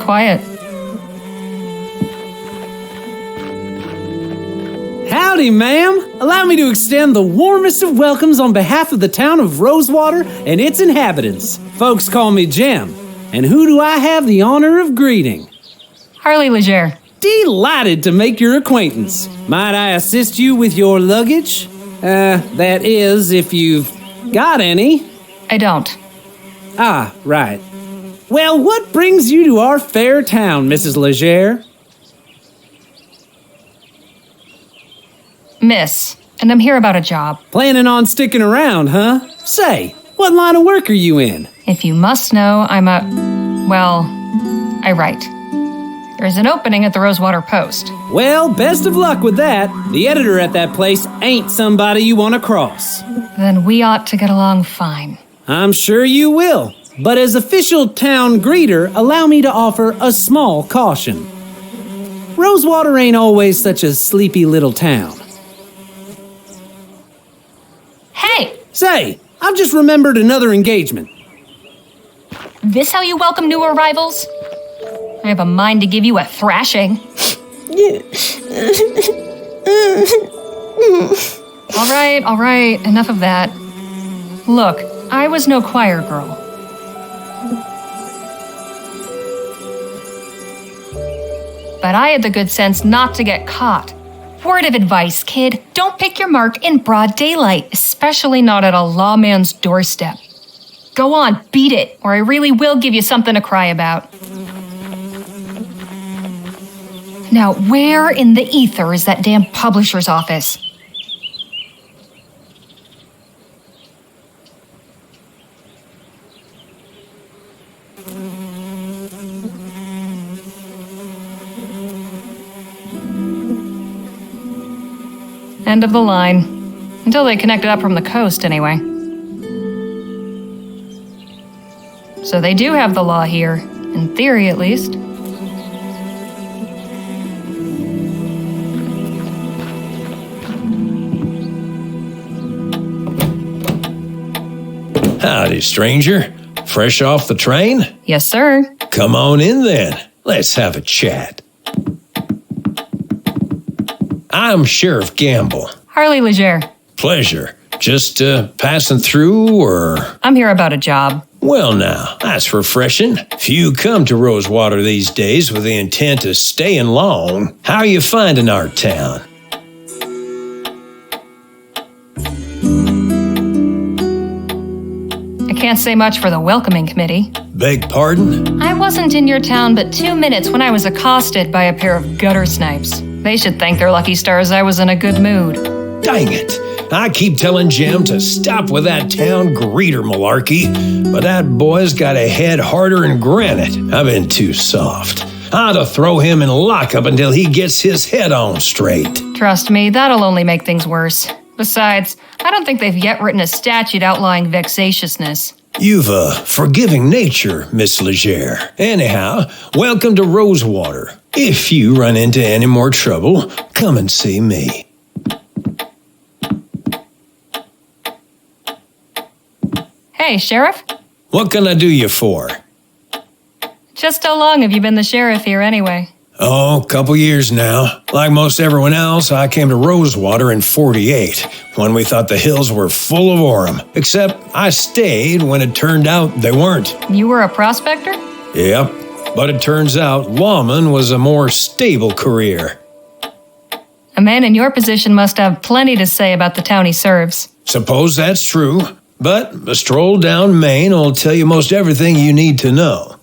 quiet. Howdy, ma'am. Allow me to extend the warmest of welcomes on behalf of the town of Rosewater and its inhabitants. Folks call me Jem. And who do I have the honor of greeting? Harley Leger. Delighted to make your acquaintance. Might I assist you with your luggage? That is, if you've got any. I don't. Ah, right. Well, what brings you to our fair town, Mrs. Leger? Miss, and I'm here about a job. Planning on sticking around, huh? Say, what line of work are you in? If you must know, I write. There's an opening at the Rosewater Post. Well, best of luck with that. The editor at that place ain't somebody you want to cross. Then we ought to get along fine. I'm sure you will. But as official town greeter, allow me to offer a small caution. Rosewater ain't always such a sleepy little town. Hey! Say, I've just remembered another engagement. This how you welcome new arrivals? I have a mind to give you a thrashing. All right, enough of that. Look, I was no choir girl. But I had the good sense not to get caught. Word of advice, kid, don't pick your mark in broad daylight, especially not at a lawman's doorstep. Go on, beat it, or I really will give you something to cry about. Now, where in the ether is that damn publisher's office? End of the line. Until they connected up from the coast, anyway. So they do have the law here, in theory at least. Howdy, stranger. Fresh off the train? Yes, sir. Come on in then. Let's have a chat. I'm Sheriff Gamble. Harley Leger. Pleasure. Just passing through, or? I'm here about a job. Well now, that's refreshing. Few come to Rosewater these days with the intent of staying long. How are you finding our town? I can't say much for the welcoming committee. Beg pardon? I wasn't in your town but 2 minutes when I was accosted by a pair of gutter snipes. They should thank their lucky stars I was in a good mood. Dang it. I keep telling Jem to stop with that town greeter malarkey, but that boy's got a head harder than granite. I've been too soft. I ought to throw him in lockup until he gets his head on straight. Trust me, that'll only make things worse. Besides, I don't think they've yet written a statute outlawing vexatiousness. You've a forgiving nature, Miss Leger. Anyhow, welcome to Rosewater. If you run into any more trouble, come and see me. Hey, Sheriff? What can I do you for? Just how long have you been the sheriff here anyway? Oh, a couple years now. Like most everyone else, I came to Rosewater in '48, when we thought the hills were full of Orem. Except I stayed when it turned out they weren't. You were a prospector? Yep, but it turns out lawman was a more stable career. A man in your position must have plenty to say about the town he serves. Suppose that's true, but a stroll down Main will tell you most everything you need to know.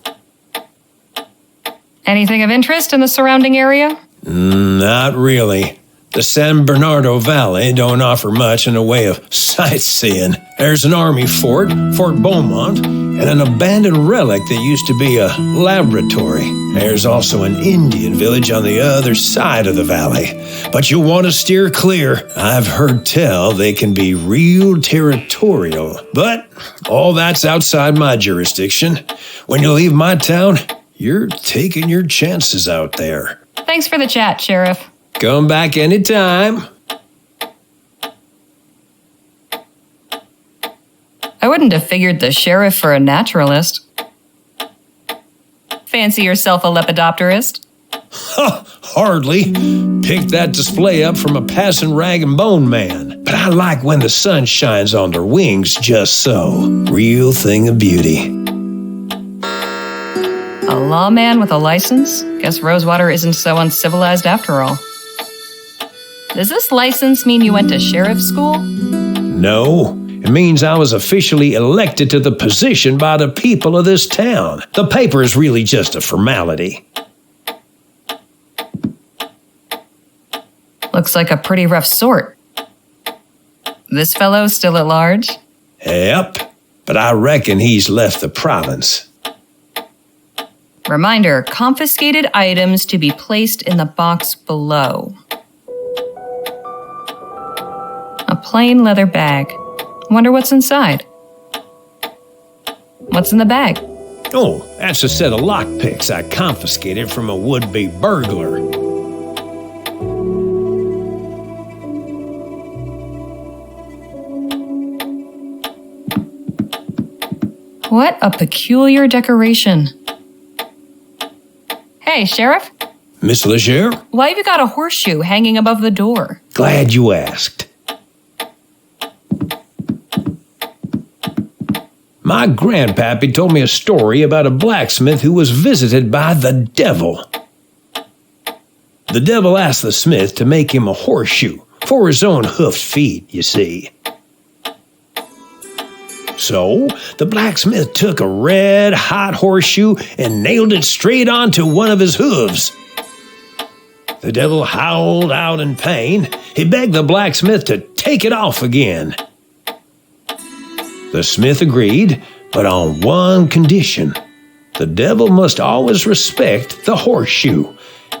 Anything of interest in the surrounding area? Not really. The San Bernardo Valley don't offer much in the way of sightseeing. There's an army fort, Fort Beaumont, and an abandoned relic that used to be a laboratory. There's also an Indian village on the other side of the valley. But you'll want to steer clear. I've heard tell they can be real territorial. But all that's outside my jurisdiction. When you leave my town, you're taking your chances out there. Thanks for the chat, Sheriff. Come back anytime. I wouldn't have figured the sheriff for a naturalist. Fancy yourself a lepidopterist? Hardly. Picked that display up from a passing rag and bone man. But I like when the sun shines on their wings just so. Real thing of beauty. A lawman with a license? Guess Rosewater isn't so uncivilized after all. Does this license mean you went to sheriff's school? No. It means I was officially elected to the position by the people of this town. The paper is really just a formality. Looks like a pretty rough sort. This fellow still at large? Yep, but I reckon he's left the province. Reminder, confiscated items to be placed in the box below. A plain leather bag. Wonder what's inside. What's in the bag? Oh, that's a set of lockpicks I confiscated from a would-be burglar. What a peculiar decoration. Hey, Sheriff? Miss Leger? Why have you got a horseshoe hanging above the door? Glad you asked. My grandpappy told me a story about a blacksmith who was visited by the devil. The devil asked the smith to make him a horseshoe for his own hoofed feet, you see. So, the blacksmith took a red-hot horseshoe and nailed it straight onto one of his hooves. The devil howled out in pain. He begged the blacksmith to take it off again. The smith agreed, but on one condition. The devil must always respect the horseshoe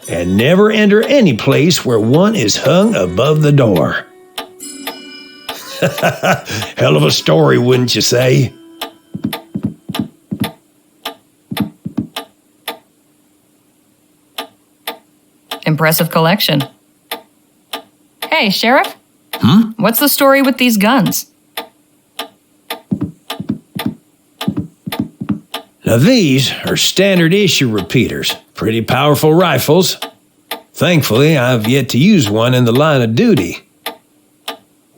and never enter any place where one is hung above the door. Hell of a story, wouldn't you say? Impressive collection. Hey, Sheriff? What's the story with these guns? Now these are standard issue repeaters, pretty powerful rifles. Thankfully, I've yet to use one in the line of duty.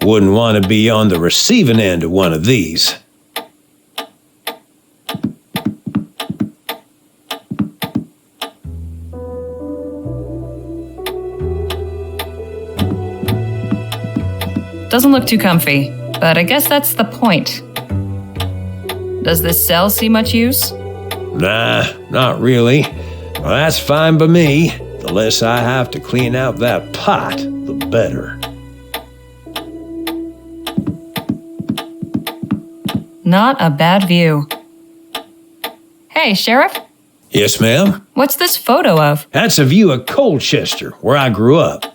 Wouldn't want to be on the receiving end of one of these. Doesn't look too comfy, but I guess that's the point. Does this cell see much use? Nah, not really. Well, that's fine by me. The less I have to clean out that pot, the better. Not a bad view. Hey, Sheriff? Yes, ma'am? What's this photo of? That's a view of Colchester, where I grew up.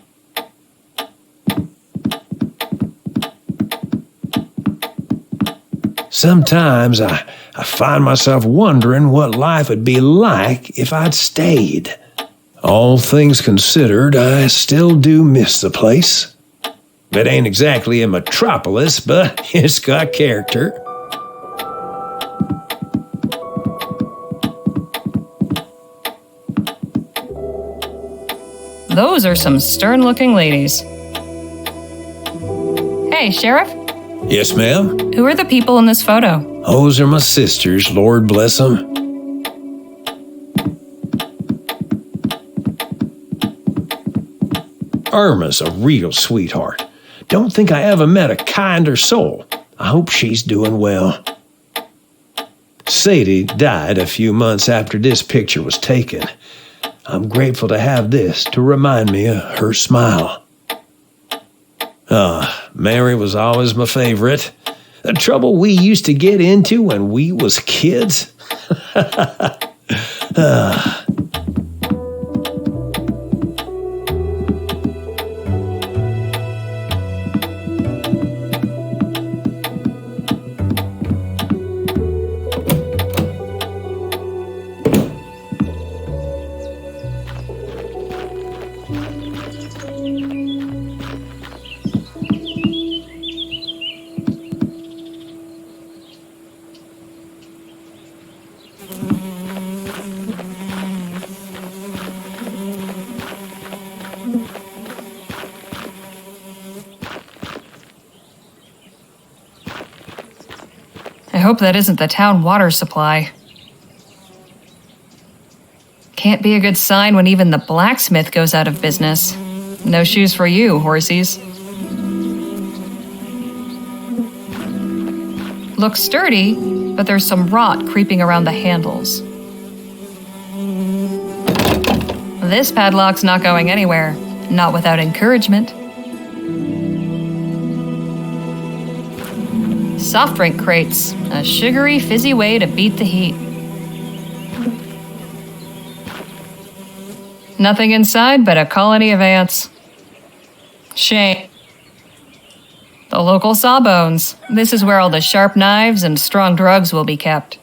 Sometimes I find myself wondering what life would be like if I'd stayed. All things considered, I still do miss the place. It ain't exactly a metropolis, but it's got character. Those are some stern-looking ladies. Hey, Sheriff? Yes, ma'am? Who are the people in this photo? Those are my sisters, Lord bless them. Irma's a real sweetheart. Don't think I ever met a kinder soul. I hope she's doing well. Sadie died a few months after this picture was taken. I'm grateful to have this to remind me of her smile. Mary was always my favorite. The trouble we used to get into when we was kids. hope that isn't the town water supply. Can't be a good sign when even the blacksmith goes out of business. No shoes for you, horsies. Looks sturdy, but there's some rot creeping around the handles. This padlock's not going anywhere, not without encouragement. Soft drink crates, a sugary, fizzy way to beat the heat. Nothing inside but a colony of ants. Shame. The local sawbones. This is where all the sharp knives and strong drugs will be kept.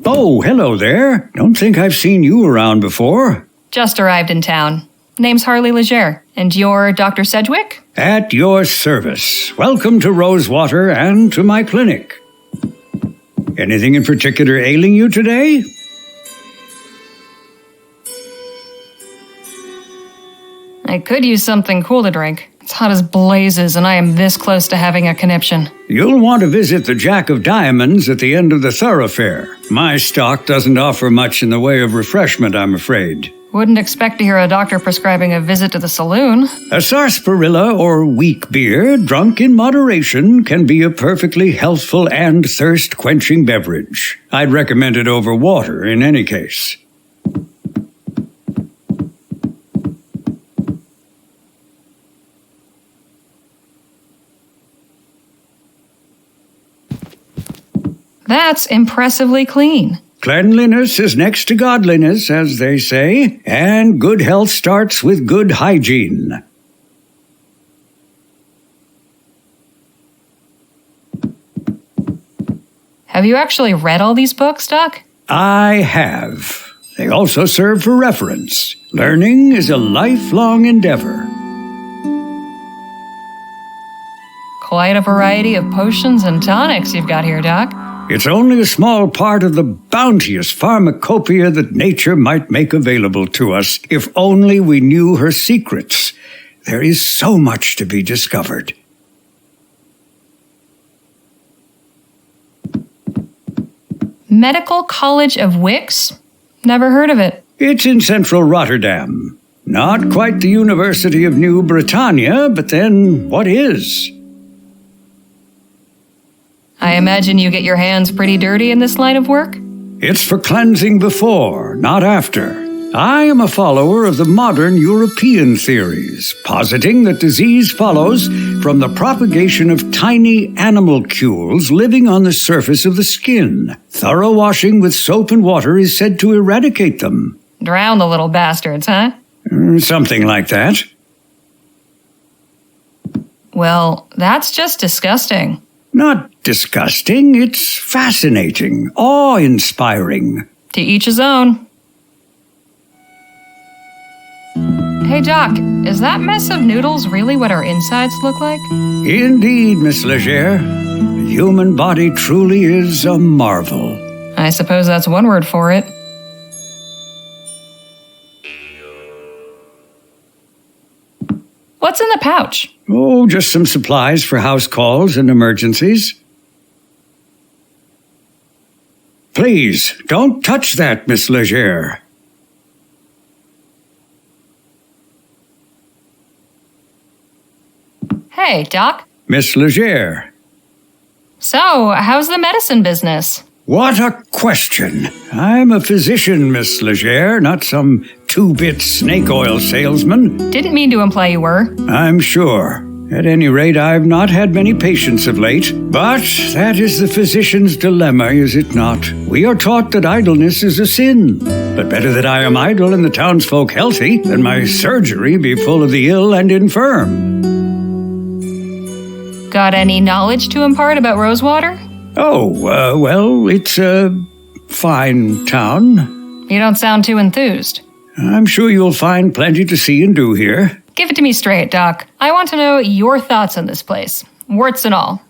Oh, hello there. Don't think I've seen you around before. Just arrived in town. Name's Harley Leger. And you're Dr. Sedgwick? At your service. Welcome to Rosewater and to my clinic. Anything in particular ailing you today? I could use something cool to drink. It's hot as blazes, and I am this close to having a conniption. You'll want to visit the Jack of Diamonds at the end of the thoroughfare. My stock doesn't offer much in the way of refreshment, I'm afraid. Wouldn't expect to hear a doctor prescribing a visit to the saloon. A sarsaparilla or weak beer, drunk in moderation, can be a perfectly healthful and thirst-quenching beverage. I'd recommend it over water in any case. That's impressively clean. Cleanliness is next to godliness, as they say, and good health starts with good hygiene. Have you actually read all these books, Doc? I have. They also serve for reference. Learning is a lifelong endeavor. Quite a variety of potions and tonics you've got here, Doc. It's only a small part of the bounteous pharmacopoeia that nature might make available to us, if only we knew her secrets. There is so much to be discovered. Medical College of Wicks? Never heard of it. It's in central Rotterdam. Not quite the University of New Britannia, but then what is? I imagine you get your hands pretty dirty in this line of work? It's for cleansing before, not after. I am a follower of the modern European theories, positing that disease follows from the propagation of tiny animalcules living on the surface of the skin. Thorough washing with soap and water is said to eradicate them. Drown the little bastards, huh? Something like that. Well, that's just disgusting. Not disgusting, it's fascinating, awe-inspiring. To each his own. Hey, Doc, is that mess of noodles really what our insides look like? Indeed, Miss Leger. The human body truly is a marvel. I suppose that's one word for it. What's in the pouch? Oh, just some supplies for house calls and emergencies. Please, don't touch that, Miss Leger. Hey, Doc. Miss Leger. So, how's the medicine business? What a question. I'm a physician, Miss Leger, not some two-bit snake oil salesman. Didn't mean to imply you were. I'm sure. At any rate, I've not had many patients of late. But that is the physician's dilemma, is it not? We are taught that idleness is a sin. But better that I am idle and the townsfolk healthy than my surgery be full of the ill and infirm. Got any knowledge to impart about Rosewater? Oh, well, it's a fine town. You don't sound too enthused. I'm sure you'll find plenty to see and do here. Give it to me straight, Doc. I want to know your thoughts on this place. Warts and all.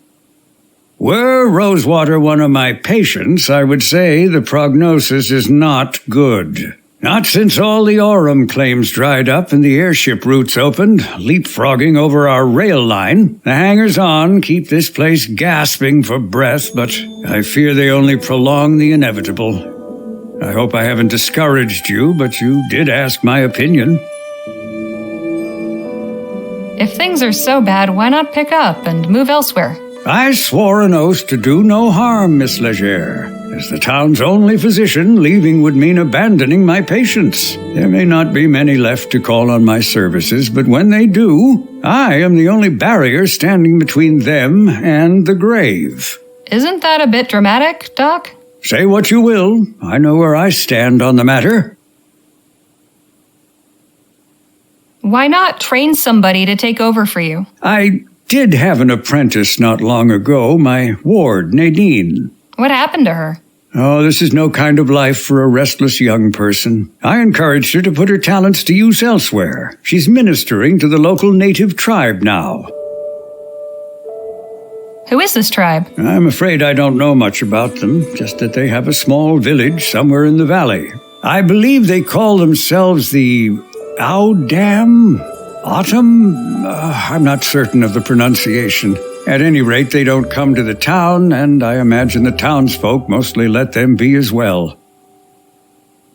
Were Rosewater one of my patients, I would say the prognosis is not good. Not since all the Aurum claims dried up and the airship routes opened, leapfrogging over our rail line. The hangers-on keep this place gasping for breath, but I fear they only prolong the inevitable. I hope I haven't discouraged you, but you did ask my opinion. If things are so bad, why not pick up and move elsewhere? I swore an oath to do no harm, Miss Leger. As the town's only physician, leaving would mean abandoning my patients. There may not be many left to call on my services, but when they do, I am the only barrier standing between them and the grave. Isn't that a bit dramatic, Doc? Say what you will. I know where I stand on the matter. Why not train somebody to take over for you? I did have an apprentice not long ago, my ward, Nadine. What happened to her? Oh, this is no kind of life for a restless young person. I encouraged her to put her talents to use elsewhere. She's ministering to the local native tribe now. Who is this tribe? I'm afraid I don't know much about them, just that they have a small village somewhere in the valley. I believe they call themselves the Audam? Autumn? I'm not certain of the pronunciation. At any rate, they don't come to the town, and I imagine the townsfolk mostly let them be as well.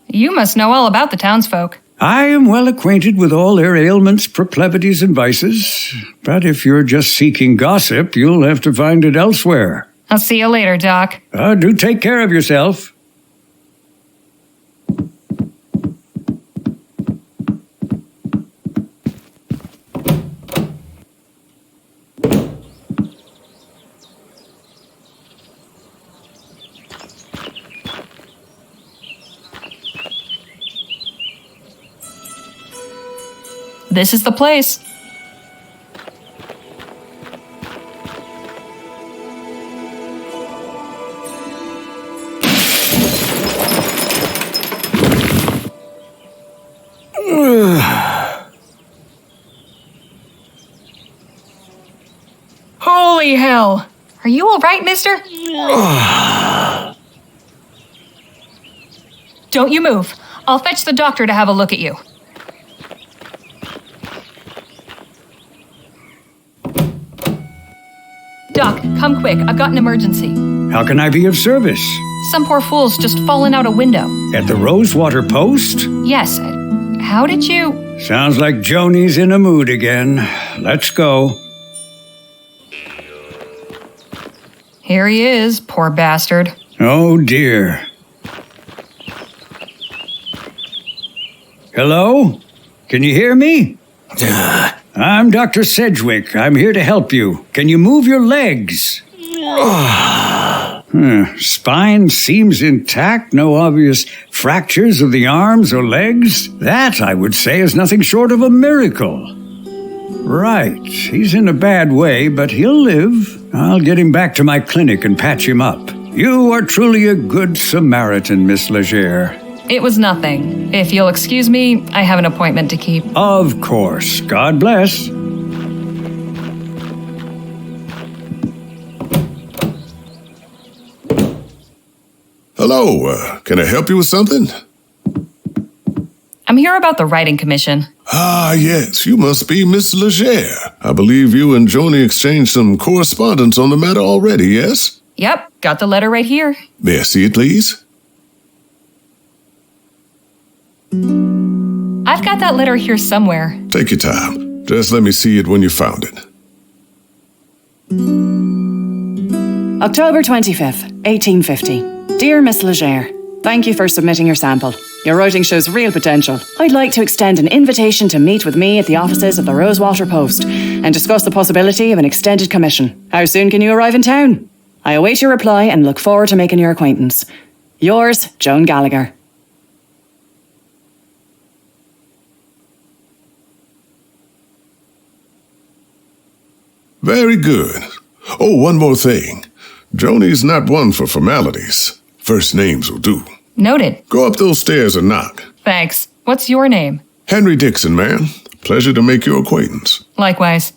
You must know all about the townsfolk. I am well acquainted with all their ailments, proclivities, and vices. But if you're just seeking gossip, you'll have to find it elsewhere. I'll see you later, Doc. Do take care of yourself. This is the place. Holy hell! Are you all right, mister? Don't you move. I'll fetch the doctor to have a look at you. Doc, come quick. I've got an emergency. How can I be of service? Some poor fool's just fallen out a window. At the Rosewater post? Yes. How did you... Sounds like Joni's in a mood again. Let's go. Here he is, poor bastard. Oh, dear. Hello? Can you hear me? I'm Dr. Sedgwick. I'm here to help you. Can you move your legs? Spine seems intact. No obvious fractures of the arms or legs. That, I would say, is nothing short of a miracle. Right. He's in a bad way, but he'll live. I'll get him back to my clinic and patch him up. You are truly a good Samaritan, Miss Leger. It was nothing. If you'll excuse me, I have an appointment to keep. Of course. God bless. Hello, can I help you with something? I'm here about the writing commission. Ah, yes, you must be Miss Leger. I believe you and Joni exchanged some correspondence on the matter already, yes? Yep, got the letter right here. May I see it, please? I've got that letter here somewhere. Take your time. Just let me see it when you found it. October 25th, 1850. Dear Miss Leger, thank you for submitting your sample. Your writing shows real potential. I'd like to extend an invitation to meet with me at the offices of the Rosewater Post and discuss the possibility of an extended commission. How soon can you arrive in town? I await your reply and look forward to making your acquaintance. Yours, Joan Gallagher. Very good. Oh, one more thing. Joni's not one for formalities. First names will do. Noted. Go up those stairs and knock. Thanks. What's your name? Henry Dixon, ma'am. Pleasure to make your acquaintance. Likewise.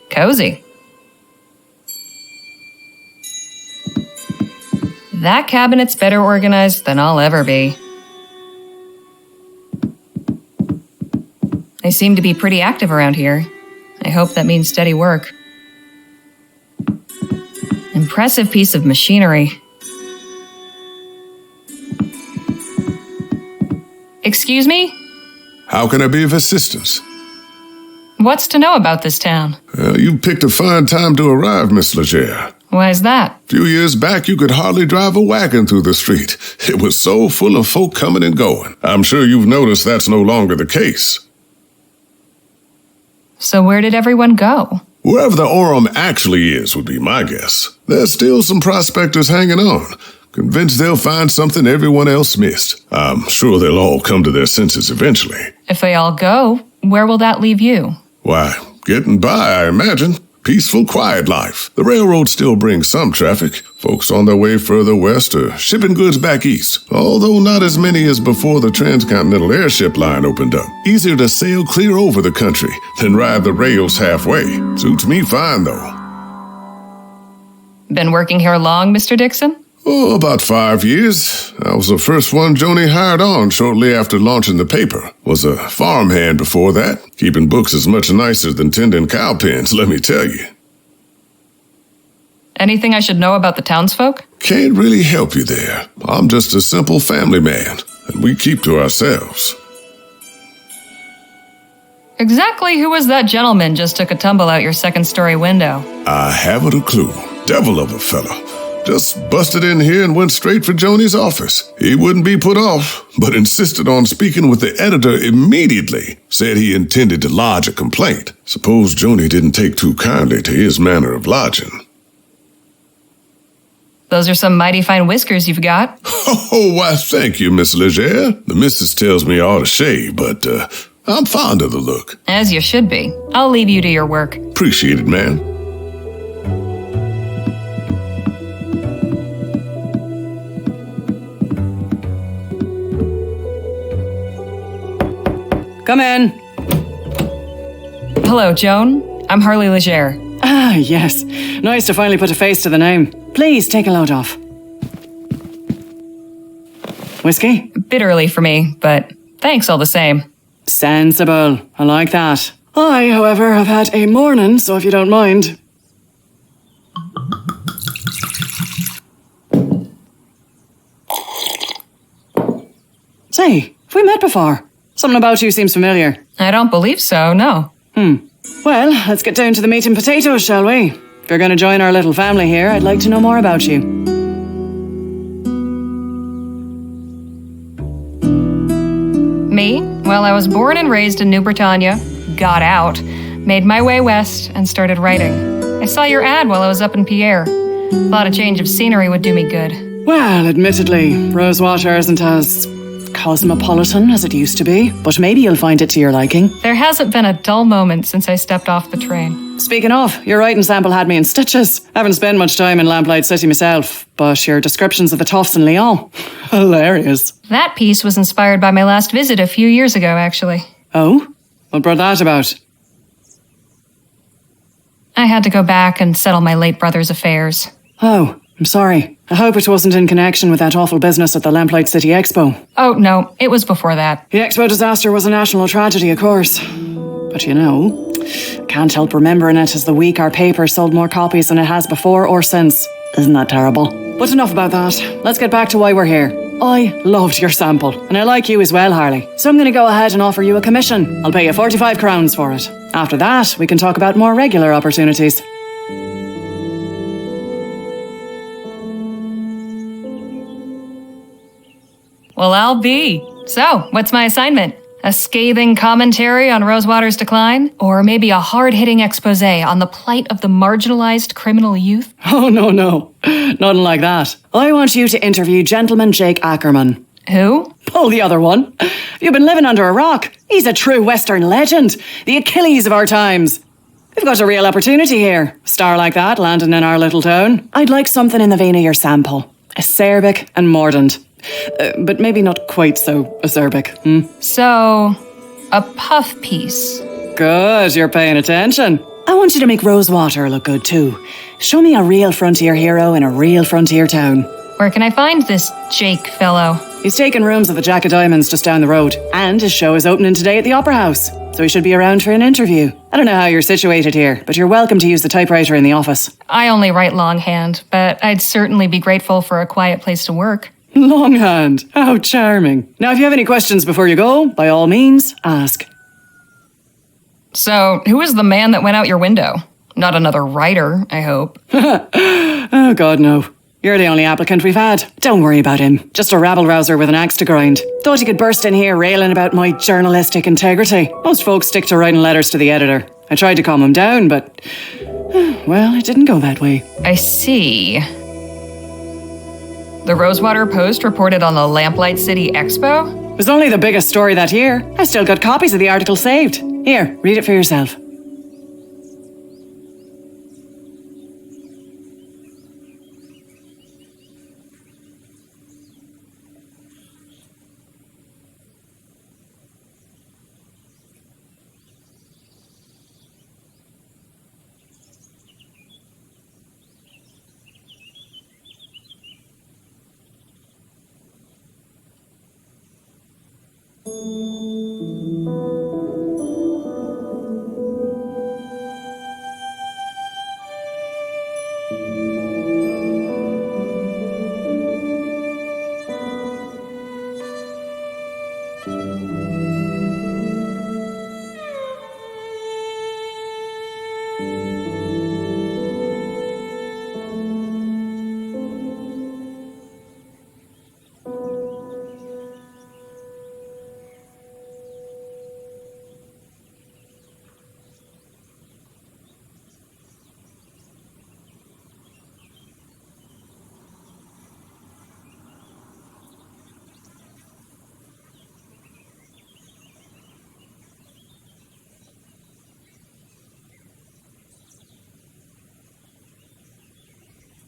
Cozy. That cabinet's better organized than I'll ever be. They seem to be pretty active around here. I hope that means steady work. Impressive piece of machinery. Excuse me? How can I be of assistance? What's to know about this town? You picked a fine time to arrive, Miss Leger. Why's that? A few years back, you could hardly drive a wagon through the street. It was so full of folk coming and going. I'm sure you've noticed that's no longer the case. So where did everyone go? Wherever the Orem actually is would be my guess. There's still some prospectors hanging on, convinced they'll find something everyone else missed. I'm sure they'll all come to their senses eventually. If they all go, where will that leave you? Why, getting by, I imagine. Peaceful, quiet life. The railroad still brings some traffic. Folks on their way further west or shipping goods back east. Although not as many as before the transcontinental airship line opened up. Easier to sail clear over the country than ride the rails halfway. Suits me fine, though. Been working here long, Mr. Dixon? Oh, about 5 years. I was the first one Joni hired on shortly after launching the paper. Was a farmhand before that. Keeping books is much nicer than tending cow pens, let me tell you. Anything I should know about the townsfolk? Can't really help you there. I'm just a simple family man, and we keep to ourselves. Exactly who was that gentleman just took a tumble out your second-story window? I haven't a clue. Devil of a fella. Just busted in here and went straight for Joni's office. He wouldn't be put off, but insisted on speaking with the editor immediately. Said he intended to lodge a complaint. Suppose Joni didn't take too kindly to his manner of lodging. Those are some mighty fine whiskers you've got. Oh, why, thank you, Miss Leger. The missus tells me I ought to shave, but I'm fond of the look. As you should be. I'll leave you to your work. Appreciate it, ma'am. Come in. Hello, Joan. I'm Harley Leger. Ah, yes. Nice to finally put a face to the name. Please, take a load off. Whiskey? Bit early for me, but thanks all the same. Sensible. I like that. I, however, have had a morning, so if you don't mind. Say, have we met before? Something about you seems familiar. I don't believe so, no. Well, let's get down to the meat and potatoes, shall we? If you're going to join our little family here, I'd like to know more about you. Me? Well, I was born and raised in New Britannia, got out, made my way west, and started writing. I saw your ad while I was up in Pierre. Thought a change of scenery would do me good. Well, admittedly, Rosewater isn't as cosmopolitan as it used to be, but maybe you'll find it to your liking. There hasn't been a dull moment since I stepped off the train. Speaking of, your writing sample had me in stitches. Haven't spent much time in Lamplight City myself, but your descriptions of the toughs in Lyon, hilarious. That piece was inspired by my last visit a few years ago, actually. Oh? What brought that about? I had to go back and settle my late brother's affairs. Oh, I'm sorry. I hope it wasn't in connection with that awful business at the Lamplight City Expo. Oh, no, it was before that. The Expo disaster was a national tragedy, of course. But you know, can't help remembering it as the week our paper sold more copies than it has before or since. Isn't that terrible? But enough about that. Let's get back to why we're here. I loved your sample, and I like you as well, Harley. So I'm going to go ahead and offer you a commission. I'll pay you 45 crowns for it. After that, we can talk about more regular opportunities. Well, I'll be. So, what's my assignment? A scathing commentary on Rosewater's decline? Or maybe a hard-hitting expose on the plight of the marginalized criminal youth? Oh, no. Nothing like that. I want you to interview Gentleman Jake Ackerman. Who? Oh, the other one. You've been living under a rock. He's a true Western legend. The Achilles of our times. We've got a real opportunity here. Star like that landing in our little town. I'd like something in the vein of your sample. Acerbic and mordant. But maybe not quite so acerbic. So, a puff piece. Good, you're paying attention. I want you to make Rosewater look good too. Show me a real frontier hero in a real frontier town. Where can I find this Jake fellow? He's taken rooms at the Jack of Diamonds just down the road, and his show is opening today at the Opera House, so he should be around for an interview. I don't know how you're situated here, but you're welcome to use the typewriter in the office. I only write longhand, but I'd certainly be grateful for a quiet place to work. Longhand. How charming. Now, if you have any questions before you go, by all means, ask. So, who is the man that went out your window? Not another writer, I hope. Oh, God, no. You're the only applicant we've had. Don't worry about him. Just a rabble-rouser with an axe to grind. Thought he could burst in here railing about my journalistic integrity. Most folks stick to writing letters to the editor. I tried to calm him down, but... well, it didn't go that way. I see. The Rosewater Post reported on the Lamplight City Expo? It was only the biggest story that year. I've still got copies of the article saved. Here, read it for yourself.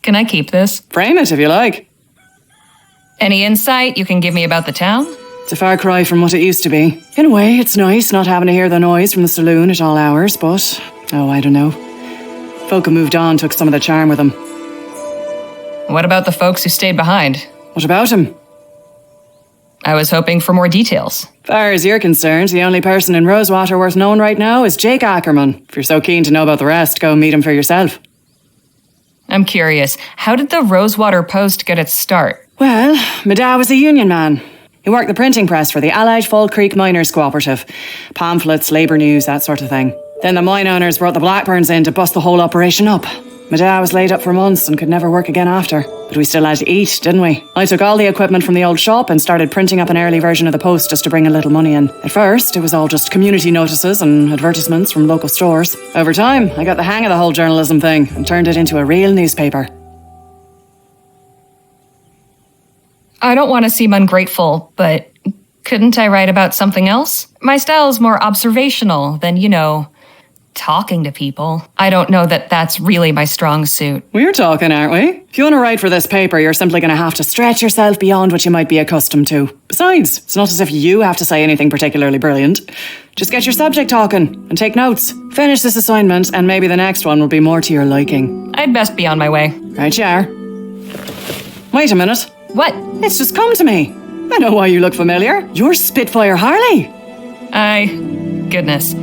Can I keep this? Frame it if you like. Any insight you can give me about the town? It's a far cry from what it used to be. In a way, it's nice not having to hear the noise from the saloon at all hours, but... oh, I don't know. Folk who moved on took some of the charm with them. What about the folks who stayed behind? What about him? I was hoping for more details. Far as you're concerned, the only person in Rosewater worth knowing right now is Jake Ackerman. If you're so keen to know about the rest, go meet him for yourself. I'm curious, how did the Rosewater Post get its start? Well, my dad was a union man. He worked the printing press for the Allied Fall Creek Miners Cooperative. Pamphlets, labour news, that sort of thing. Then the mine owners brought the Blackburns in to bust the whole operation up. My dad was laid up for months and could never work again after. But we still had to eat, didn't we? I took all the equipment from the old shop and started printing up an early version of the Post just to bring a little money in. At first, it was all just community notices and advertisements from local stores. Over time, I got the hang of the whole journalism thing and turned it into a real newspaper. I don't want to seem ungrateful, but couldn't I write about something else? My style is more observational than, talking to people. I don't know that that's really my strong suit. We're talking, aren't we? If you want to write for this paper, you're simply going to have to stretch yourself beyond what you might be accustomed to. Besides, it's not as if you have to say anything particularly brilliant. Just get your subject talking and take notes. Finish this assignment and maybe the next one will be more to your liking. I'd best be on my way. Right you are. Wait a minute. What? It's just come to me. I know why you look familiar. You're Spitfire Harley. Goodness.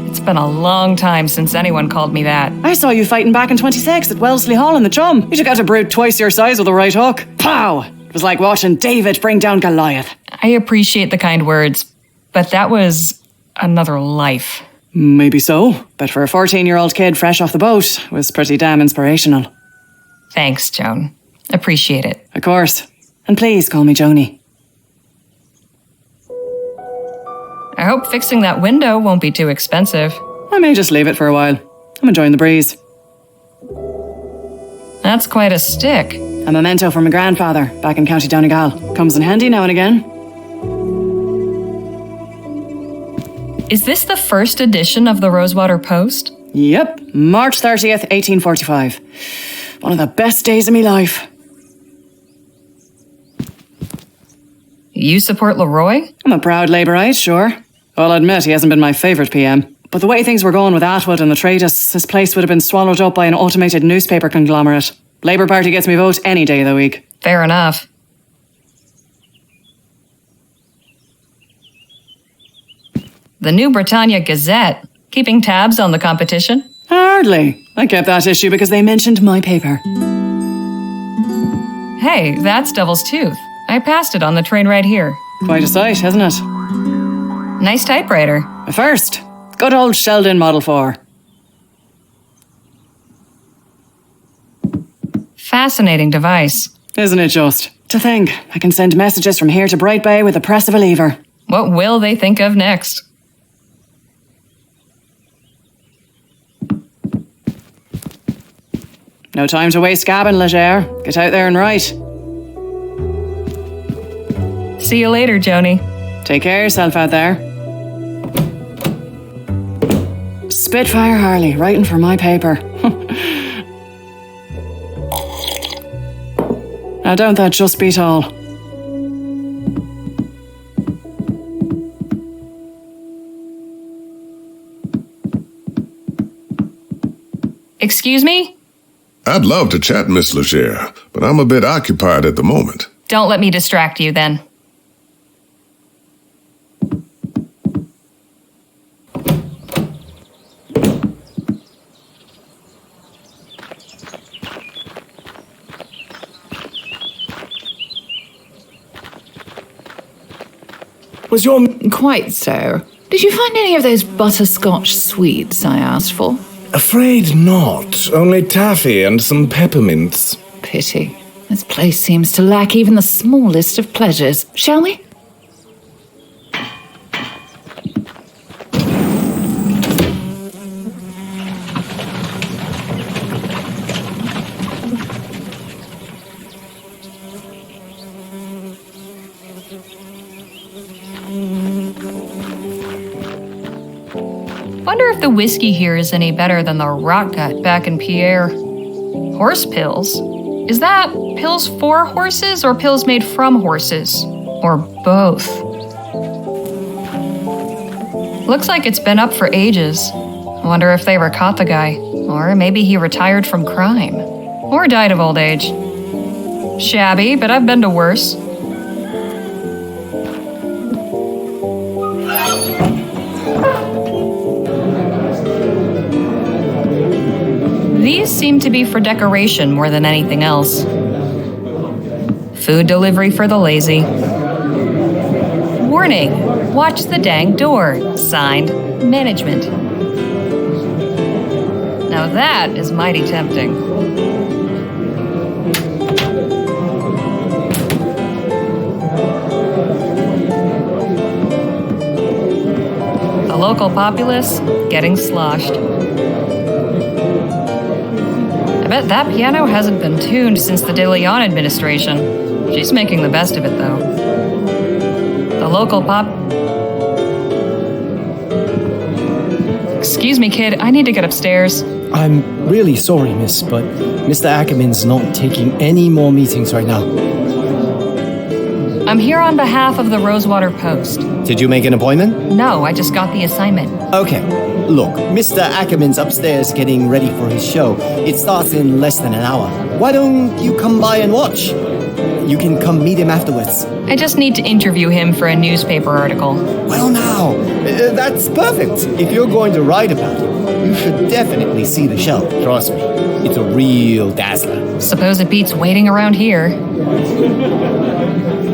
It's been a long time since anyone called me that. I saw you fighting back in 26 at Wellesley Hall in the Chum. You took out a brute twice your size with a right hook. Pow! It was like watching David bring down Goliath. I appreciate the kind words, but that was another life. Maybe so, but for a 14-year-old kid fresh off the boat, it was pretty damn inspirational. Thanks, Joan. Appreciate it. Of course. And please call me Joni. I hope fixing that window won't be too expensive. I may just leave it for a while. I'm enjoying the breeze. That's quite a stick. A memento from my grandfather back in County Donegal. Comes in handy now and again. Is this the first edition of the Rosewater Post? Yep, March 30th, 1845. One of the best days of my life. You support Leroy? I'm a proud Labourite, sure. I'll admit he hasn't been my favourite PM. But the way things were going with Atwood and the Traitus, his place would have been swallowed up by an automated newspaper conglomerate. Labour Party gets me vote any day of the week. Fair enough. The New Britannia Gazette. Keeping tabs on the competition? Hardly. I kept that issue because they mentioned my paper. Hey, that's Devil's Tooth. I passed it on the train right here. Quite a sight, isn't it? Nice typewriter. A first. Good old Sheldon Model 4. Fascinating device. Isn't it just? To think, I can send messages from here to Bright Bay with the press of a lever. What will they think of next? No time to waste gabbing, Leger. Get out there and write. See you later, Joni. Take care of yourself out there. Spitfire Harley, writing for my paper. Now don't that just beat all? Excuse me? I'd love to chat, Miss Leger, but I'm a bit occupied at the moment. Don't let me distract you then. Was your... Quite so. Did you find any of those butterscotch sweets I asked for? Afraid not. Only taffy and some peppermints. Pity. This place seems to lack even the smallest of pleasures. Shall we? Wonder if the whiskey here is any better than the rot gut back in Pierre. Horse pills? Is that pills for horses or pills made from horses? Or both? Looks like it's been up for ages. Wonder if they ever caught the guy. Or maybe he retired from crime. Or died of old age. Shabby, but I've been to worse. These seem to be for decoration more than anything else. Food delivery for the lazy. Warning, watch the dang door. Signed, management. Now that is mighty tempting. The local populace getting sloshed. I bet that piano hasn't been tuned since the De Leon administration. She's making the best of it, though. The local Excuse me, kid. I need to get upstairs. I'm really sorry, miss, but Mr. Ackerman's not taking any more meetings right now. I'm here on behalf of the Rosewater Post. Did you make an appointment? No, I just got the assignment. Okay. Look, Mr. Ackerman's upstairs getting ready for his show. It starts in less than an hour. Why don't you come by and watch? You can come meet him afterwards. I just need to interview him for a newspaper article. Well now, that's perfect. If you're going to write about it, you should definitely see the show. Trust me, it's a real dazzler. Suppose it beats waiting around here.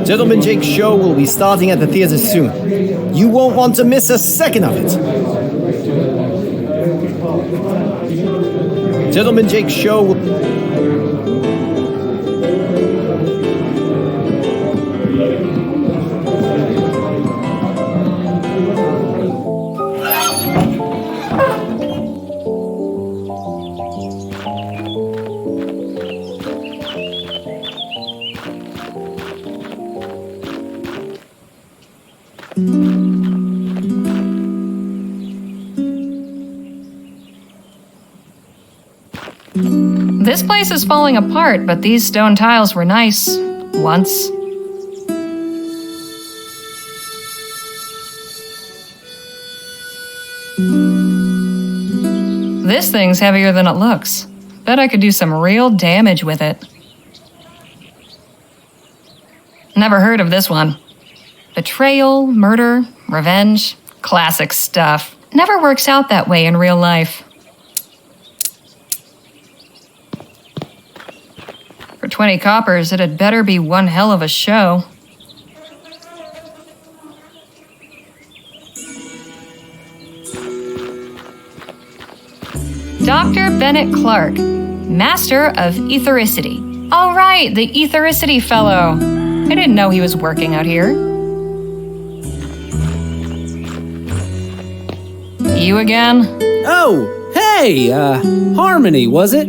Gentleman Jake's show will be starting at the theater soon. You won't want to miss a second of it. Gentleman Jake's show will... This place is falling apart, but these stone tiles were nice. Once. This thing's heavier than it looks. Bet I could do some real damage with it. Never heard of this one. Betrayal, murder, revenge, classic stuff. Never works out that way in real life. For 20 coppers, it had better be one hell of a show. Dr. Bennett Clark, Master of Ethericity. All right, the Ethericity fellow. I didn't know he was working out here. You again? Oh, hey, Harmony, was it?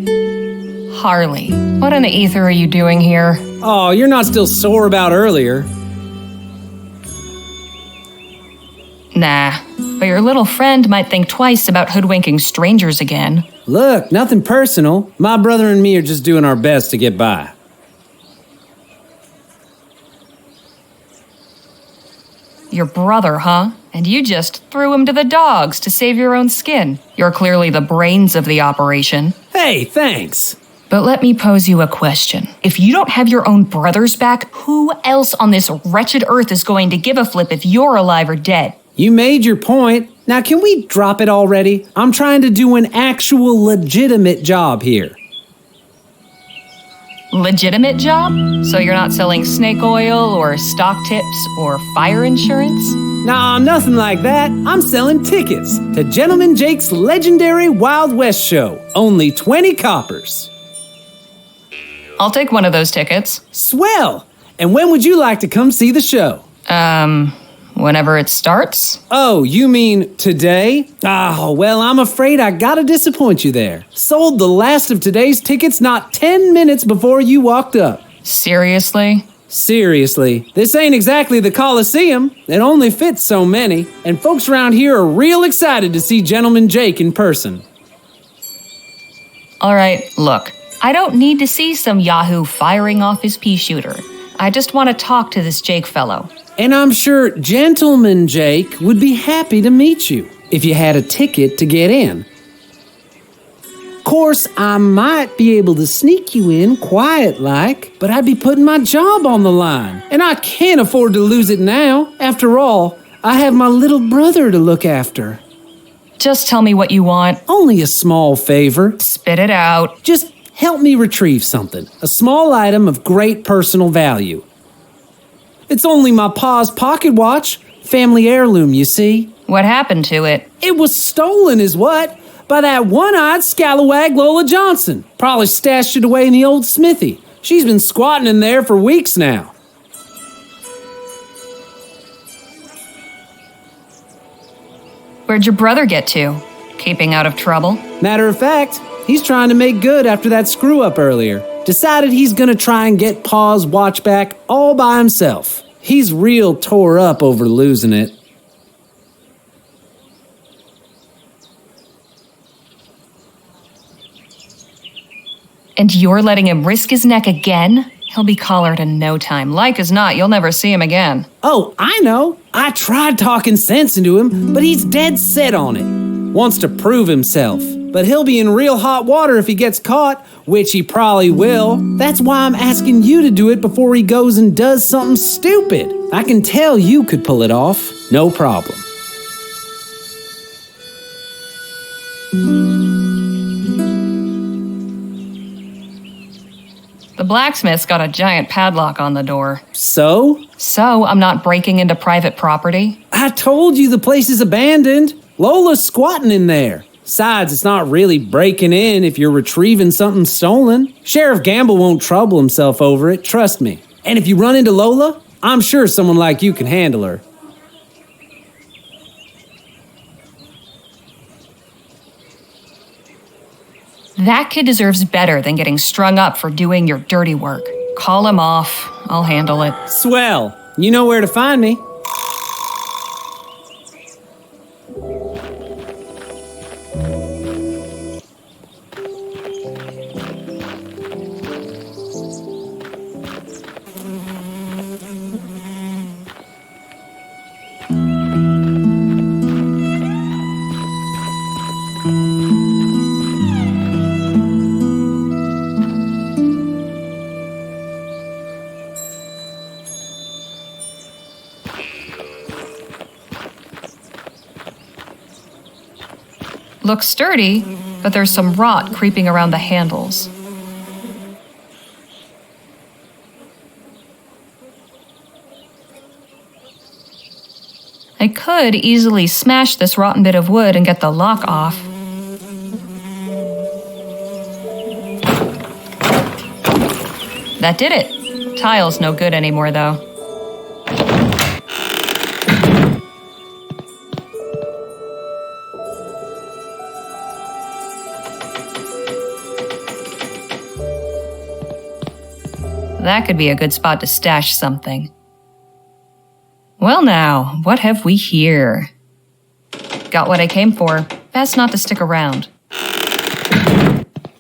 Harley. What in the ether are you doing here? Oh, you're not still sore about earlier. Nah, but your little friend might think twice about hoodwinking strangers again. Look, nothing personal. My brother and me are just doing our best to get by. Your brother, huh? And you just threw him to the dogs to save your own skin. You're clearly the brains of the operation. Hey, thanks. But let me pose you a question. If you don't have your own brothers back, who else on this wretched earth is going to give a flip if you're alive or dead? You made your point. Now can we drop it already? I'm trying to do an actual legitimate job here. Legitimate job? So you're not selling snake oil or stock tips or fire insurance? Nah, nothing like that. I'm selling tickets to Gentleman Jake's legendary Wild West show. Only 20 coppers. I'll take one of those tickets. Swell! And when would you like to come see the show? Whenever it starts? Oh, you mean today? Oh, well, I'm afraid I gotta disappoint you there. Sold the last of today's tickets not 10 minutes before you walked up. Seriously? Seriously, this ain't exactly the Coliseum. It only fits so many, and folks around here are real excited to see Gentleman Jake in person. All right, look. I don't need to see some yahoo firing off his pea shooter. I just want to talk to this Jake fellow. And I'm sure Gentleman Jake would be happy to meet you if you had a ticket to get in. Of course, I might be able to sneak you in quiet-like, but I'd be putting my job on the line. And I can't afford to lose it now. After all, I have my little brother to look after. Just tell me what you want. Only a small favor. Spit it out. Just help me retrieve something. A small item of great personal value. It's only my pa's pocket watch. Family heirloom, you see. What happened to it? It was stolen is what? By that one-eyed scalawag Lola Johnson. Probably stashed it away in the old smithy. She's been squatting in there for weeks now. Where'd your brother get to? Keeping out of trouble? Matter of fact, he's trying to make good after that screw-up earlier. Decided he's gonna try and get Pa's watch back all by himself. He's real tore up over losing it. And you're letting him risk his neck again? He'll be collared in no time. Like as not, you'll never see him again. Oh, I know. I tried talking sense into him, but he's dead set on it. Wants to prove himself. But he'll be in real hot water if he gets caught, which he probably will. That's why I'm asking you to do it before he goes and does something stupid. I can tell you could pull it off. No problem. The blacksmith's got a giant padlock on the door. So? So I'm not breaking into private property? I told you the place is abandoned. Lola's squatting in there. Besides, it's not really breaking in if you're retrieving something stolen. Sheriff Gamble won't trouble himself over it, trust me. And if you run into Lola, I'm sure someone like you can handle her. That kid deserves better than getting strung up for doing your dirty work. Call him off. I'll handle it. Swell. You know where to find me. Looks sturdy, but there's some rot creeping around the handles. I could easily smash this rotten bit of wood and get the lock off. That did it. Tile's no good anymore, though. That could be a good spot to stash something. Well now, what have we here? Got what I came for. Best not to stick around.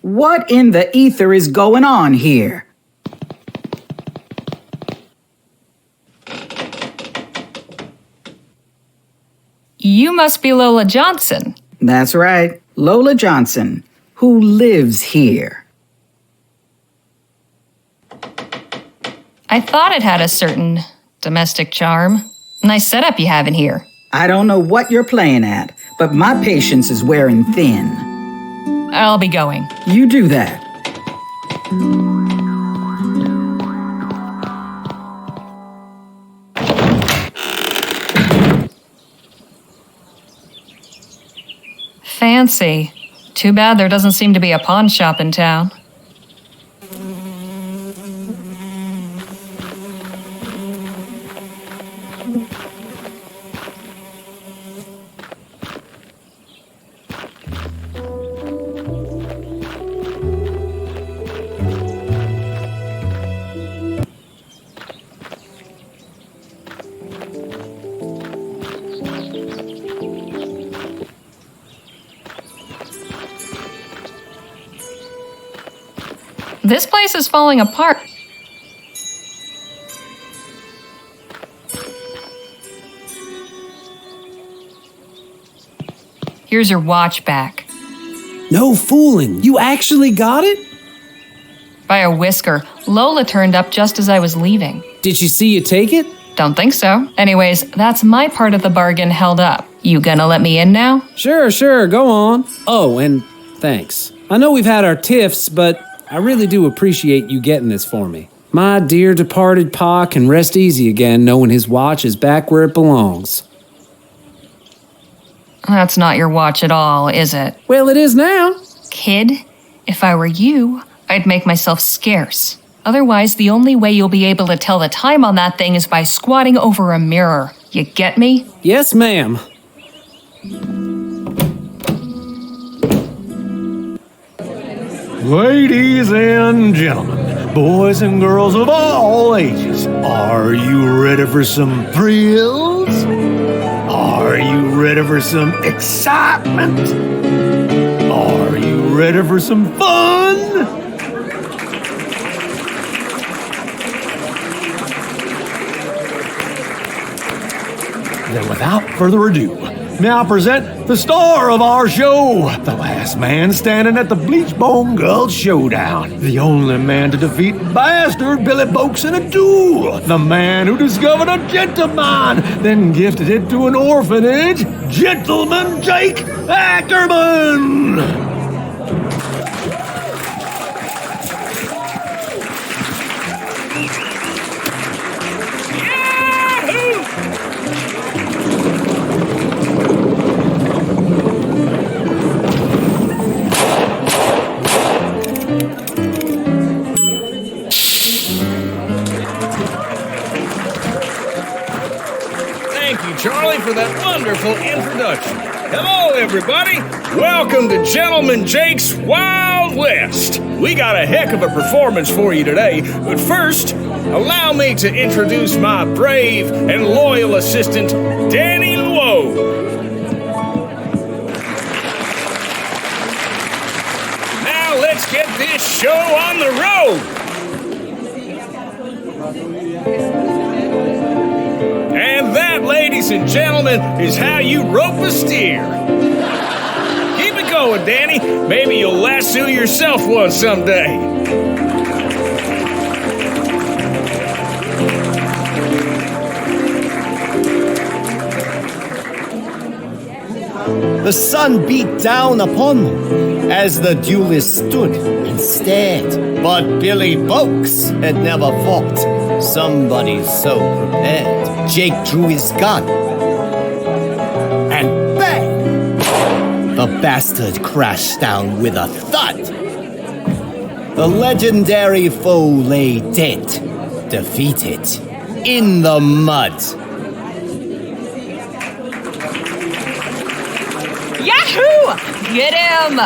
What in the ether is going on here? You must be Lola Johnson. That's right, Lola Johnson, who lives here. I thought it had a certain domestic charm. Nice setup you have in here. I don't know what you're playing at, but my patience is wearing thin. I'll be going. You do that. Fancy. Too bad there doesn't seem to be a pawn shop in town. This place is falling apart. Here's your watch back. No fooling. You actually got it? By a whisker. Lola turned up just as I was leaving. Did she see you take it? Don't think so. Anyways, that's my part of the bargain held up. You gonna let me in now? Sure, go on. Oh, and thanks. I know we've had our tiffs, but I really do appreciate you getting this for me. My dear departed Pa can rest easy again knowing his watch is back where it belongs. That's not your watch at all, is it? Well, it is now. Kid, if I were you, I'd make myself scarce. Otherwise, the only way you'll be able to tell the time on that thing is by squatting over a mirror. You get me? Yes, ma'am. Ladies and gentlemen, boys and girls of all ages, are you ready for some thrills? Are you ready for some excitement? Are you ready for some fun? Then without further ado, may I present the star of our show, the last man standing at the Bleachbone Gulch Showdown, the only man to defeat Bastard Billy Boakes in a duel, the man who discovered a gentleman, then gifted it to an orphanage, Gentleman Jake Ackerman! Charlie, for that wonderful introduction. Hello, everybody. Welcome to Gentleman Jake's Wild West. We got a heck of a performance for you today, but first, allow me to introduce my brave and loyal assistant, Danny Lowe. Now let's get this show on the road. And that, ladies and gentlemen, is how you rope a steer. Keep it going, Danny. Maybe you'll lasso yourself one someday. The sun beat down upon them as the duelists stood and stared. But Billy Boakes had never fought somebody so prepared. Jake drew his gun, and bang! The bastard crashed down with a thud. The legendary foe lay dead, defeated, in the mud. Yahoo! Get him!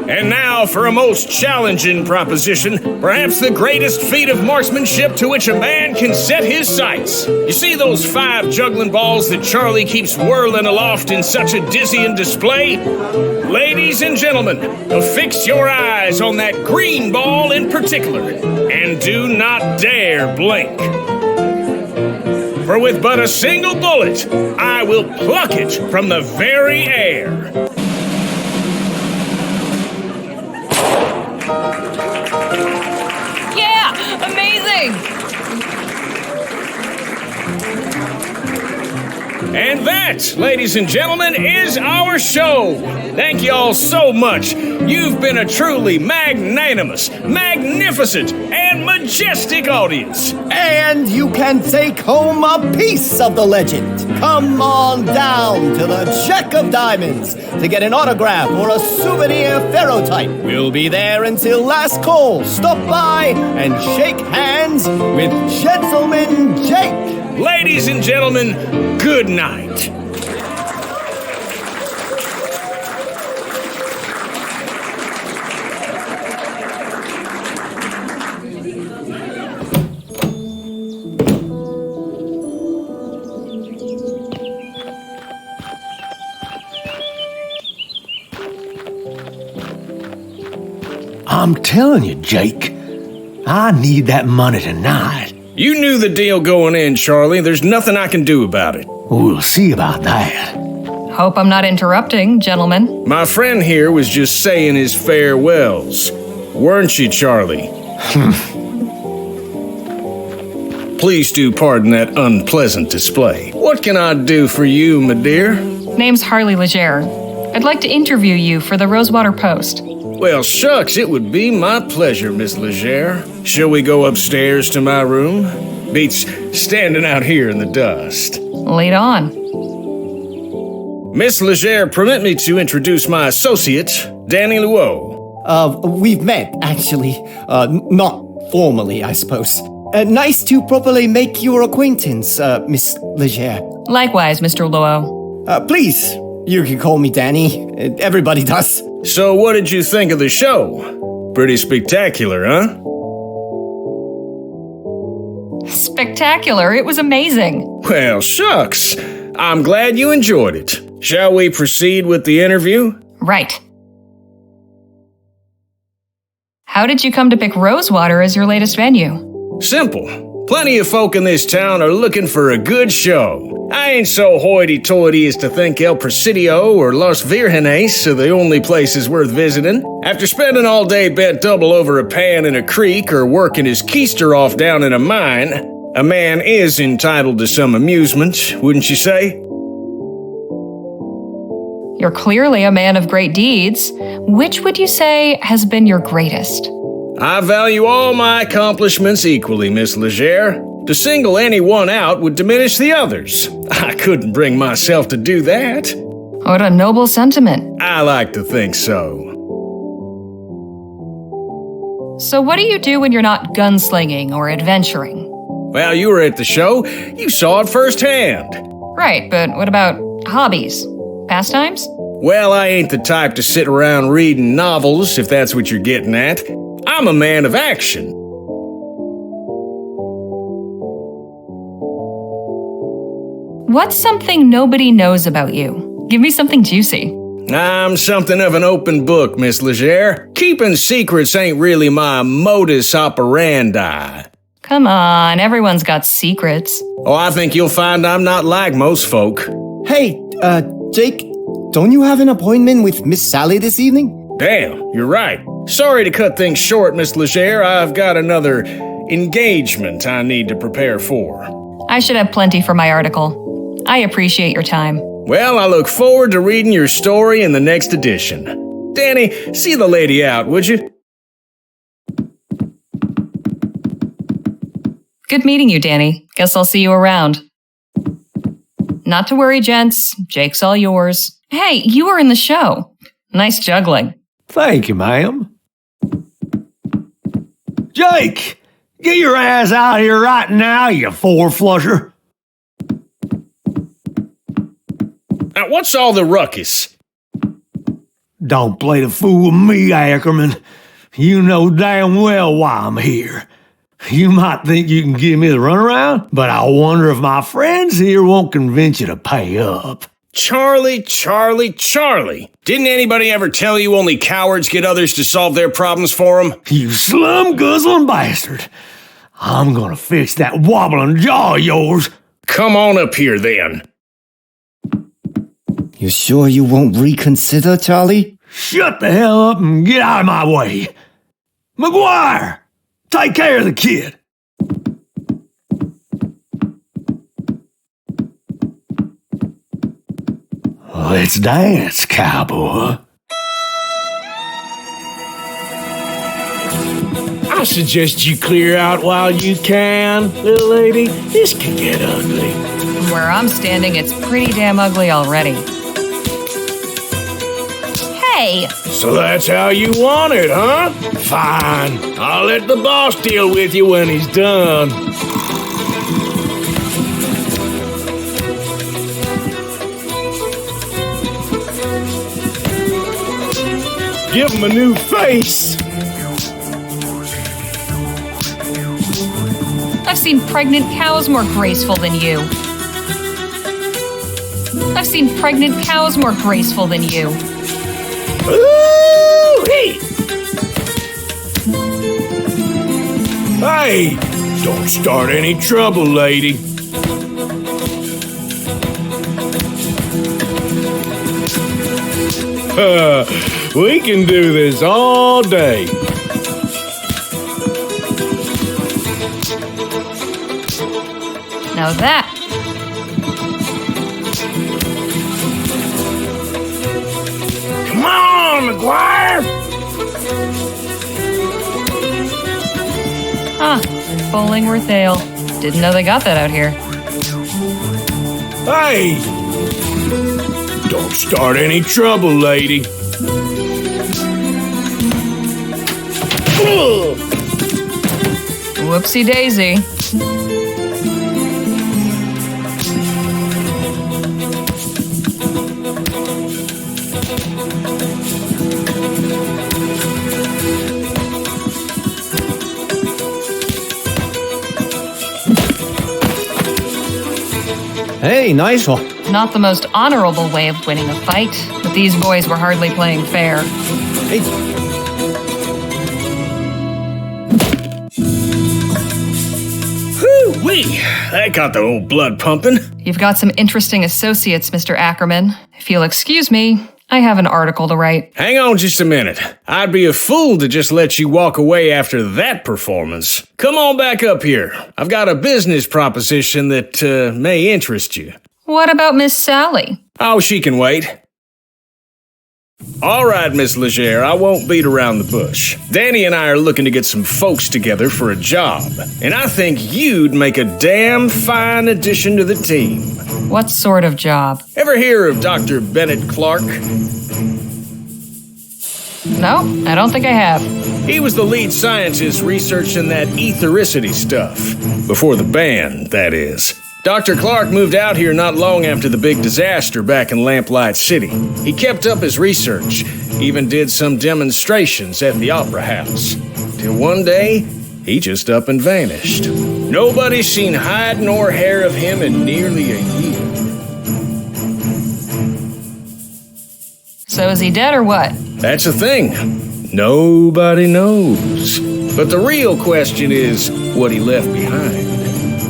And now for a most challenging proposition, perhaps the greatest feat of marksmanship to which a man can set his sights. You see those 5 juggling balls that Charlie keeps whirling aloft in such a dizzying display? Ladies and gentlemen, fix your eyes on that green ball in particular, and do not dare blink. For with but a single bullet, I will pluck it from the very air. Yeah! Amazing! And that, ladies and gentlemen, is our show. Thank you all so much. You've been a truly magnanimous, magnificent, and majestic audience. And you can take home a piece of the legend. Come on down to the Jack of Diamonds to get an autograph or a souvenir ferrotype. We'll be there until last call. Stop by and shake hands with Gentleman Jake. Ladies and gentlemen, good night. I'm telling you, Jake, I need that money tonight. You knew the deal going in, Charlie. There's nothing I can do about it. We'll see about that. Hope I'm not interrupting, gentlemen. My friend here was just saying his farewells. Weren't you, Charlie? Please do pardon that unpleasant display. What can I do for you, my dear? Name's Harley Leger. I'd like to interview you for the Rosewater Post. Well, shucks, it would be my pleasure, Miss Leger. Shall we go upstairs to my room? Beats standing out here in the dust. Lead on. Miss Leger, permit me to introduce my associate, Danny Luo. We've met, actually. Not formally, I suppose. Nice to properly make your acquaintance, Miss Leger. Likewise, Mr. Luo. Please, you can call me Danny. Everybody does. So what did you think of the show? Pretty spectacular, huh? Spectacular. It was amazing. Well, shucks. I'm glad you enjoyed it. Shall we proceed with the interview? Right. How did you come to pick Rosewater as your latest venue? Simple. Plenty of folk in this town are looking for a good show. I ain't so hoity-toity as to think El Presidio or Los Virgenes are the only places worth visiting. After spending all day bent double over a pan in a creek or working his keister off down in a mine, a man is entitled to some amusement, wouldn't you say? You're clearly a man of great deeds. Which would you say has been your greatest? I value all my accomplishments equally, Miss Leger. To single any one out would diminish the others. I couldn't bring myself to do that. What a noble sentiment. I like to think so. So what do you do when you're not gunslinging or adventuring? Well, you were at the show. You saw it firsthand. Right, but what about hobbies? Pastimes? Well, I ain't the type to sit around reading novels, if that's what you're getting at. I'm a man of action. What's something nobody knows about you? Give me something juicy. I'm something of an open book, Miss Leger. Keeping secrets ain't really my modus operandi. Come on, everyone's got secrets. Oh, I think you'll find I'm not like most folk. Hey, Jake, don't you have an appointment with Miss Sally this evening? Damn, you're right. Sorry to cut things short, Miss Leger. I've got another engagement I need to prepare for. I should have plenty for my article. I appreciate your time. Well, I look forward to reading your story in the next edition. Danny, see the lady out, would you? Good meeting you, Danny. Guess I'll see you around. Not to worry, gents. Jake's all yours. Hey, you were in the show. Nice juggling. Thank you, ma'am. Jake, get your ass out here right now, you four-flusher. Now, what's all the ruckus? Don't play the fool with me, Ackerman. You know damn well why I'm here. You might think you can give me the runaround, but I wonder if my friends here won't convince you to pay up. Charlie. Didn't anybody ever tell you only cowards get others to solve their problems for them? You slum-guzzling bastard. I'm gonna fix that wobbling jaw of yours. Come on up here, then. You sure you won't reconsider, Charlie? Shut the hell up and get out of my way. McGuire, take care of the kid. Let's dance, cowboy. I suggest you clear out while you can, little lady. This could get ugly. From where I'm standing, it's pretty damn ugly already. Hey! So that's how you want it, huh? Fine. I'll let the boss deal with you when he's done. Give him a new face. I've seen pregnant cows more graceful than you. I've seen pregnant cows more graceful than you. Ooh-wee. Hey, don't start any trouble, lady. We can do this all day. Now that. Come on, McGuire! Huh. Bollingworth Ale. Didn't know they got that out here. Hey! Don't start any trouble, lady. Whoopsie daisy. Hey, nice one. Not the most honorable way of winning a fight, but these boys were hardly playing fair. Hey. Whoo-wee! That got the old blood pumping. You've got some interesting associates, Mr. Ackerman. If you'll excuse me, I have an article to write. Hang on just a minute. I'd be a fool to just let you walk away after that performance. Come on back up here. I've got a business proposition that may interest you. What about Miss Sally? Oh, she can wait. All right, Miss Leger, I won't beat around the bush. Danny and I are looking to get some folks together for a job, and I think you'd make a damn fine addition to the team. What sort of job? Ever hear of Dr. Bennett Clark? No, I don't think I have. He was the lead scientist researching that ethericity stuff. Before the ban, that is. Dr. Clark moved out here not long after the big disaster back in Lamplight City. He kept up his research, even did some demonstrations at the Opera House. Till one day, he just up and vanished. Nobody's seen hide nor hair of him in nearly a year. So is he dead or what? That's the thing. Nobody knows. But the real question is what he left behind.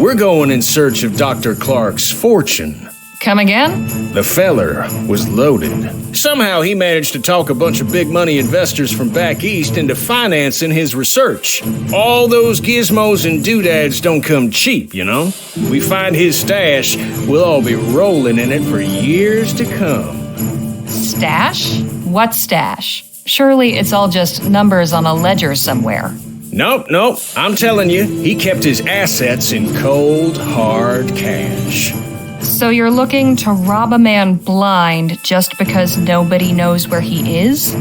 We're going in search of Dr. Clark's fortune. Come again? The feller was loaded. Somehow he managed to talk a bunch of big money investors from back east into financing his research. All those gizmos and doodads don't come cheap, you know? We find his stash, we'll all be rolling in it for years to come. Stash? What stash? Surely it's all just numbers on a ledger somewhere. Nope. I'm telling you, he kept his assets in cold, hard cash. So you're looking to rob a man blind just because nobody knows where he is?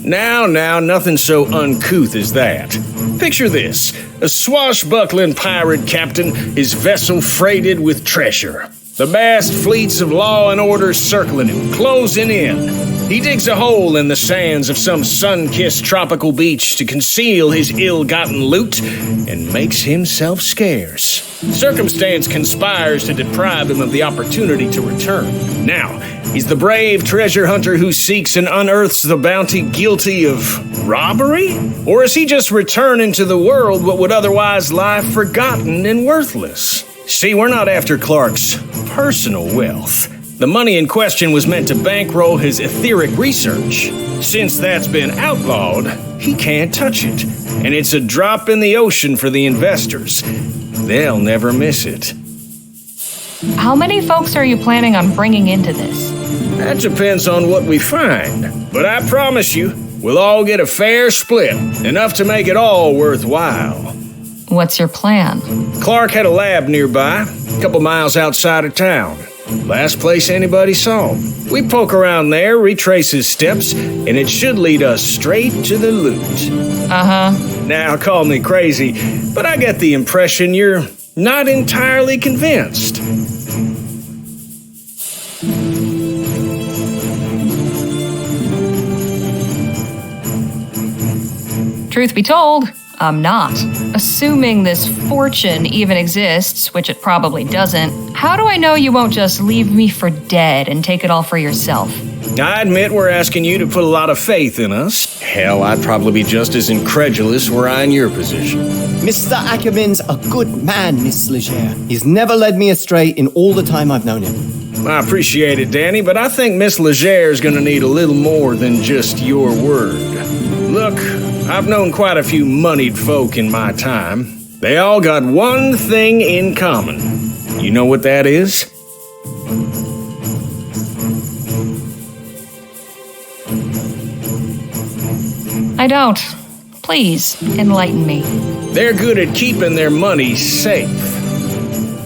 Now, nothing so uncouth as that. Picture this, a swashbuckling pirate captain, his vessel freighted with treasure. The vast fleets of law and order circling him, closing in. He digs a hole in the sands of some sun-kissed tropical beach to conceal his ill-gotten loot and makes himself scarce. Circumstance conspires to deprive him of the opportunity to return. Now, he's the brave treasure hunter who seeks and unearths the bounty guilty of robbery? Or is he just returning to the world what would otherwise lie forgotten and worthless? See, we're not after Clark's personal wealth. The money in question was meant to bankroll his etheric research. Since that's been outlawed, he can't touch it. And it's a drop in the ocean for the investors. They'll never miss it. How many folks are you planning on bringing into this? That depends on what we find. But I promise you, we'll all get a fair split, enough to make it all worthwhile. What's your plan? Clark had a lab nearby, a couple miles outside of town. Last place anybody saw him. We poke around there, retrace his steps, and it should lead us straight to the loot. Uh-huh. Now, call me crazy, but I get the impression you're not entirely convinced. Truth be told, I'm not. Assuming this fortune even exists, which it probably doesn't, how do I know you won't just leave me for dead and take it all for yourself? I admit we're asking you to put a lot of faith in us. Hell, I'd probably be just as incredulous were I in your position. Mr. Ackerman's a good man, Miss Leger. He's never led me astray in all the time I've known him. I appreciate it, Danny, but I think Miss Leger's gonna need a little more than just your word. Look, I've known quite a few moneyed folk in my time. They all got one thing in common. You know what that is? I don't. Please, enlighten me. They're good at keeping their money safe.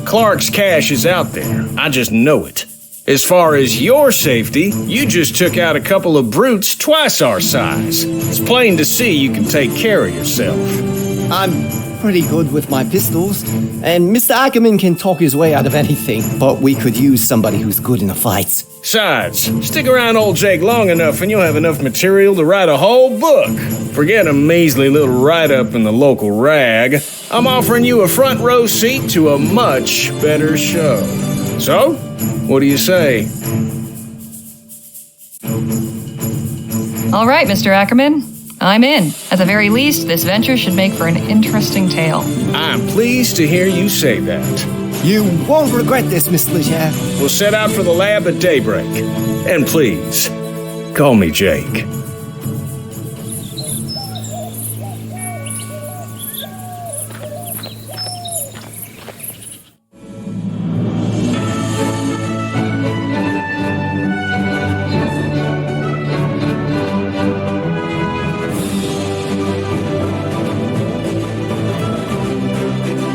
Clark's cash is out there. I just know it. As far as your safety, you just took out a couple of brutes twice our size. It's plain to see you can take care of yourself. I'm pretty good with my pistols, and Mr. Ackerman can talk his way out of anything, but we could use somebody who's good in a fight. Besides, stick around old Jake long enough and you'll have enough material to write a whole book. Forget a measly little write-up in the local rag. I'm offering you a front row seat to a much better show. So, what do you say? All right, Mr. Ackerman. I'm in. At the very least, this venture should make for an interesting tale. I'm pleased to hear you say that. You won't regret this, Miss Leger. We'll set out for the lab at daybreak. And please, call me Jake.